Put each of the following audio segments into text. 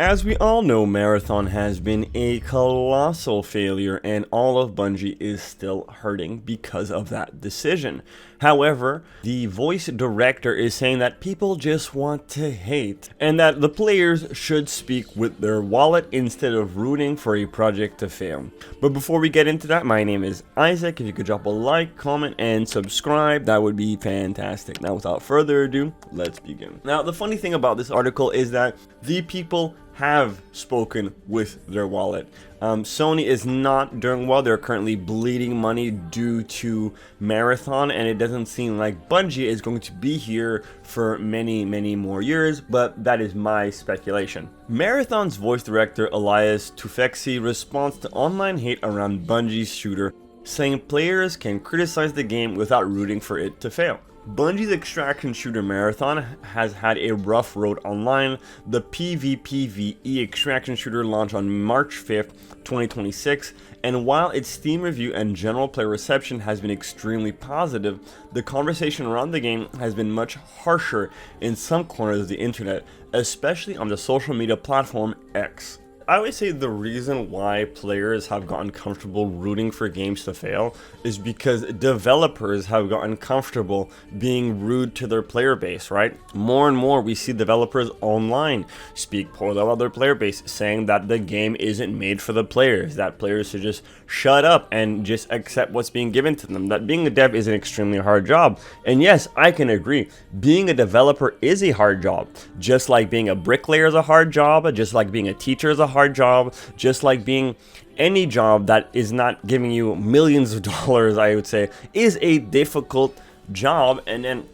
As we all know, Marathon has been a colossal failure and all of Bungie is still hurting because of that decision. However, the voice director is saying that people just want to hate and that the players should speak with their wallet instead of rooting for a project to fail. But before we get into that, my name is Isaac. If you could drop a like, comment, and subscribe, that would be fantastic. Now, without further ado, let's begin. Now, the funny thing about this article is that the people have spoken with their wallet. Sony is not doing well. They're currently bleeding money due to Marathon, and it doesn't seem like Bungie is going to be here for many more years, but that is my speculation. Marathon's voice director Elias Tufekci responds to online hate around Bungie's shooter, saying players can criticize the game without rooting for it to fail. Bungie's extraction shooter Marathon has had a rough road online. The PvPvE extraction shooter launched on March 5th, 2026, and while its Steam review and general player reception has been extremely positive, the conversation around the game has been much harsher in some corners of the internet, especially on the social media platform X. I would say the reason why players have gotten comfortable rooting for games to fail is because developers have gotten comfortable being rude to their player base, right? More and more we see developers online speak poorly about their player base, saying that the game isn't made for the players, that players should just shut up and just accept what's being given to them, that being a dev is an extremely hard job. And yes, I can agree, being a developer is a hard job, just like being a bricklayer is a hard job, just like being a teacher is a hard job, just like being any job that is not giving you millions of dollars, I would say, is a difficult job. And then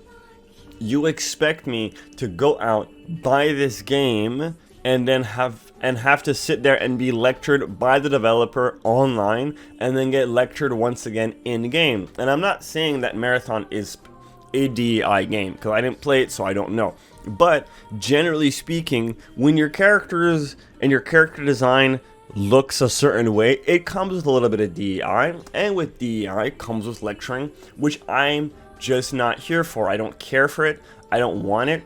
you expect me to go out, buy this game, and then have to sit there and be lectured by the developer online, and then get lectured once again in game. And I'm not saying that Marathon is a DEI game, because I didn't play it, so I don't know. But generally speaking, when your characters and your character design looks a certain way, it comes with a little bit of DEI, and with DEI comes with lecturing, which I'm just not here for. I don't care for it, I don't want it.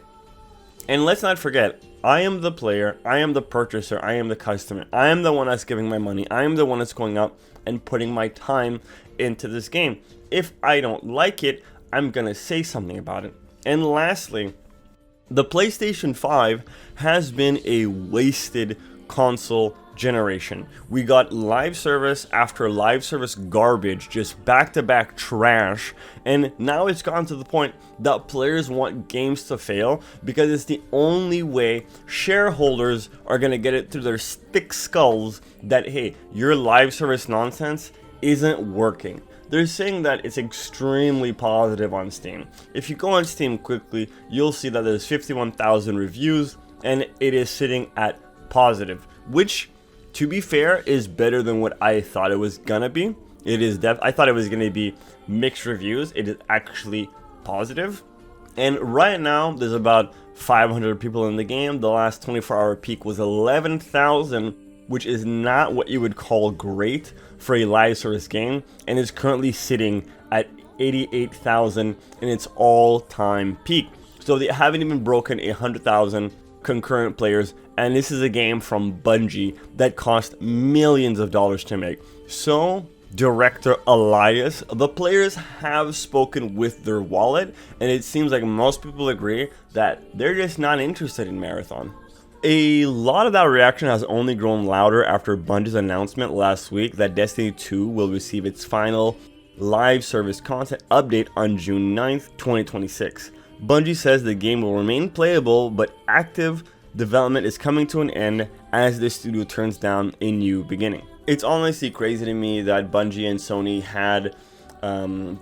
And let's not forget, I am the player, I am the purchaser, I am the customer, I am the one that's giving my money, I am the one that's going out and putting my time into this game. If I don't like it, I'm gonna say something about it. And lastly, the PlayStation 5 has been a wasted console generation. We got live service after live service garbage, just back-to-back trash, and now it's gotten to the point that players want games to fail because it's the only way shareholders are going to get it through their thick skulls that, hey, your live service nonsense isn't working. They're saying that it's extremely positive on Steam. If you go on Steam quickly, you'll see that there's 51,000 reviews and it is sitting at positive, which, to be fair, is better than what I thought it was gonna be. I thought it was gonna be mixed reviews. It is actually positive. And right now, there's about 500 people in the game. The last 24-hour peak was 11,000, which is not what you would call great for a live service game, and is currently sitting at 88,000 in its all-time peak. So they haven't even broken 100,000 concurrent players, and this is a game from Bungie that cost millions of dollars to make. So, director Elias, the players have spoken with their wallet, and it seems like most people agree that they're just not interested in Marathon. A lot of that reaction has only grown louder after Bungie's announcement last week that Destiny 2 will receive its final live service content update on June 9th, 2026. Bungie says the game will remain playable, but active development is coming to an end as the studio turns down a new beginning. It's honestly crazy to me that Bungie and Sony had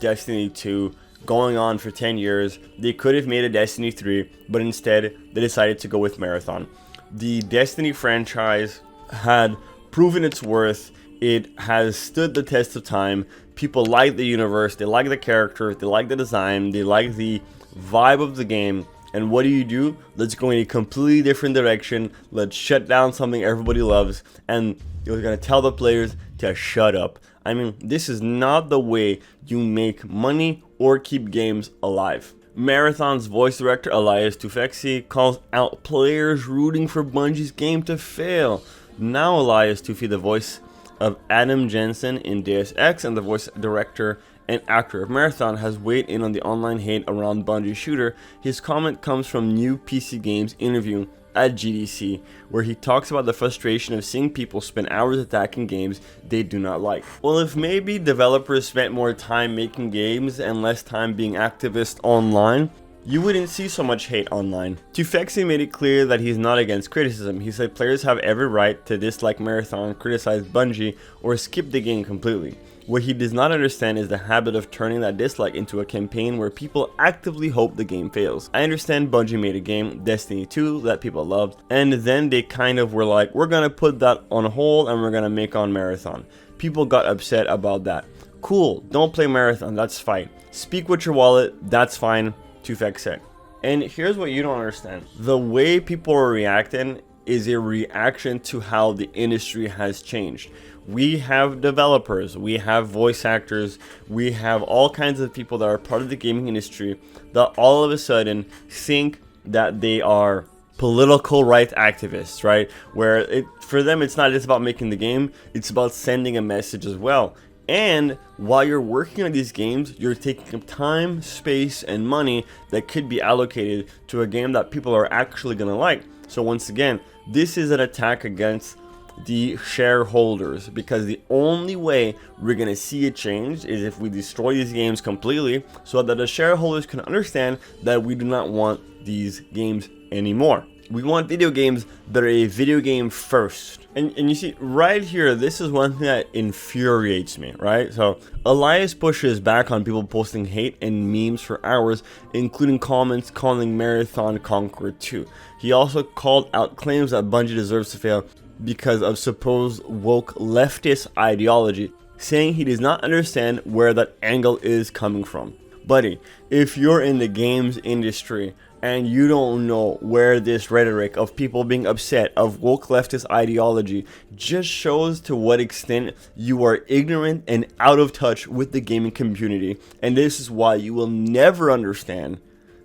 Destiny 2 going on for 10 years. They could have made a Destiny 3, but instead they decided to go with Marathon. The Destiny franchise had proven its worth. It has stood the test of time. People like the universe, they like the character, they like the design, they like the vibe of the game. And what do? Let's go in a completely different direction. Let's shut down something everybody loves, and you're gonna tell the players to shut up. I mean, this is not the way you make money or keep games alive. Marathon's voice director, Elias Tufekci, calls out players rooting for Bungie's game to fail. Now Elias Tufi, the voice of Adam Jensen in Deus Ex and the voice director and actor of Marathon, has weighed in on the online hate around Bungie shooter. His comment comes from New PC Games interview at GDC, where he talks about the frustration of seeing people spend hours attacking games they do not like. Well, if maybe developers spent more time making games and less time being activists online, you wouldn't see so much hate online. Tufekci made it clear that he's not against criticism. He said players have every right to dislike Marathon, criticize Bungie, or skip the game completely. What he does not understand is the habit of turning that dislike into a campaign where people actively hope the game fails. I understand Bungie made a game, Destiny 2, that people loved, and then they kind of were like, we're gonna put that on hold and we're gonna make on Marathon. People got upset about that. Cool, don't play Marathon, that's fine. Speak with your wallet, that's fine, Tufek said. And here's what you don't understand. The way people are reacting is a reaction to how the industry has changed. We have developers, we have voice actors, we have all kinds of people that are part of the gaming industry that all of a sudden think that they are political right activists, right? Where for them it's not just about making the game, it's about sending a message as well. And while you're working on these games, you're taking up time, space, and money that could be allocated to a game that people are actually gonna like. So once again, this is an attack against the shareholders, because the only way we're gonna see a change is if we destroy these games completely, so that the shareholders can understand that we do not want these games anymore. We want video games that are a video game first. And you see right here, this is one thing that infuriates me, right? So Elias pushes back on people posting hate and memes for hours, including comments calling Marathon Conqueror 2. He also called out claims that Bungie deserves to fail because of supposed woke leftist ideology, saying he does not understand where that angle is coming from. Buddy, if you're in the games industry and you don't know where this rhetoric of people being upset of woke leftist ideology just shows to what extent you are ignorant and out of touch with the gaming community. And this is why you will never understand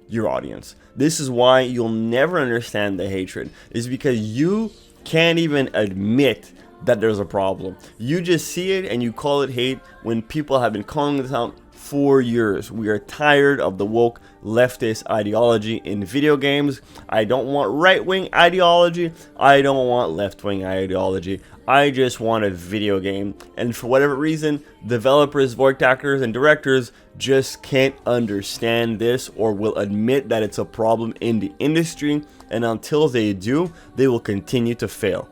your audience. This is why you'll never understand the hatred. Is because you can't even admit that there's a problem. You just see it and you call it hate when people have been calling this out for years. We are tired of the woke leftist ideology in video games. I don't want right-wing ideology. I don't want left-wing ideology. I just want a video game. And for whatever reason, developers, voice actors, and directors just can't understand this or will admit that it's a problem in the industry. And until they do, they will continue to fail.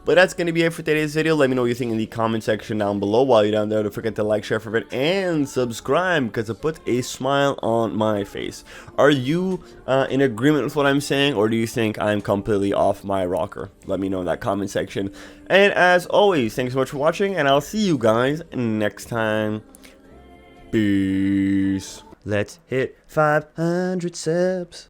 But that's going to be it for today's video. Let me know what you think in the comment section down below. While you're down there, don't forget to like, share, favorite, and subscribe, because it puts a smile on my face. Are you in agreement with what I'm saying, or do you think I'm completely off my rocker? Let me know in that comment section. And as always, thanks so much for watching, and I'll see you guys next time. Peace. Let's hit 500 subs.